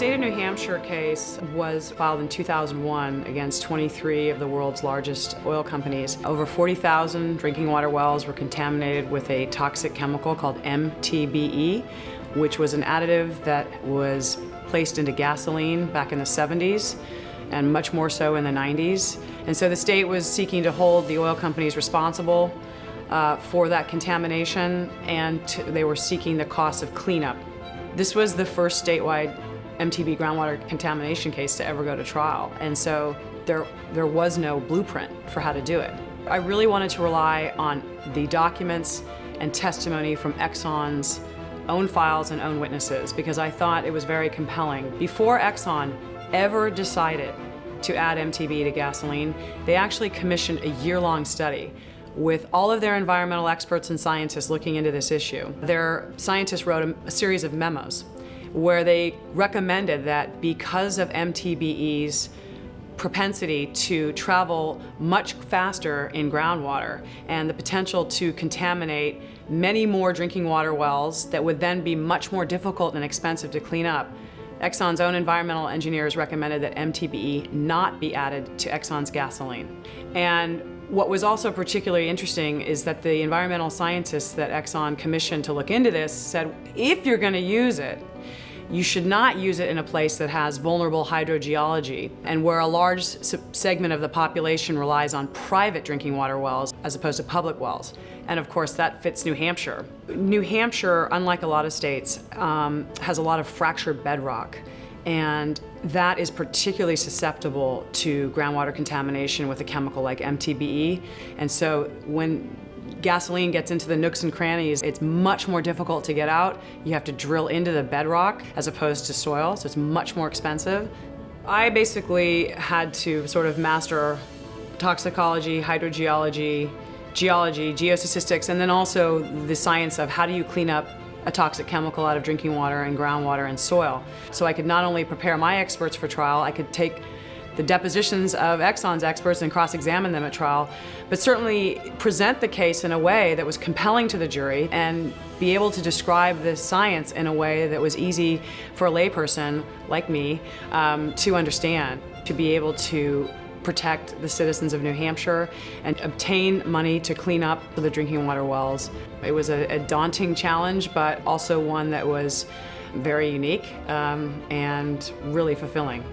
state of New Hampshire case was filed in 2001 against 23 of the world's largest oil companies. Over 40,000 drinking water wells were contaminated with a toxic chemical called MTBE, which was an additive that was placed into gasoline back in the 70s and much more so in the 90s. And so the state was seeking to hold the oil companies responsible for that contamination, and they were seeking the cost of cleanup. This was the first statewide MTBE groundwater contamination case to ever go to trial, and so there was no blueprint for how to do it. I really wanted to rely on the documents and testimony from Exxon's own files and own witnesses because I thought it was very compelling. Before Exxon ever decided to add MTBE to gasoline, they actually commissioned a year-long study with all of their environmental experts and scientists looking into this issue. Their scientists wrote a series of memos where they recommended that because of MTBE's propensity to travel much faster in groundwater and the potential to contaminate many more drinking water wells that would then be much more difficult and expensive to clean up, Exxon's own environmental engineers recommended that MTBE not be added to Exxon's gasoline. And what was also particularly interesting is that the environmental scientists that Exxon commissioned to look into this said, if you're going to use it, you should not use it in a place that has vulnerable hydrogeology and where a large segment of the population relies on private drinking water wells as opposed to public wells. And of course, that fits New Hampshire. New Hampshire, unlike a lot of states, has a lot of fractured bedrock. And that is particularly susceptible to groundwater contamination with a chemical like MTBE. And so when gasoline gets into the nooks and crannies, it's much more difficult to get out. You have to drill into the bedrock as opposed to soil, so it's much more expensive. I basically had to sort of master toxicology, hydrogeology, geology, geostatistics, and then also the science of how do you clean up a toxic chemical out of drinking water and groundwater and soil. So I could not only prepare my experts for trial, I could take the depositions of Exxon's experts and cross-examine them at trial, but certainly present the case in a way that was compelling to the jury and be able to describe the science in a way that was easy for a layperson like me to understand, to be able to protect the citizens of New Hampshire and obtain money to clean up the drinking water wells. It was a daunting challenge, but also one that was very unique and really fulfilling.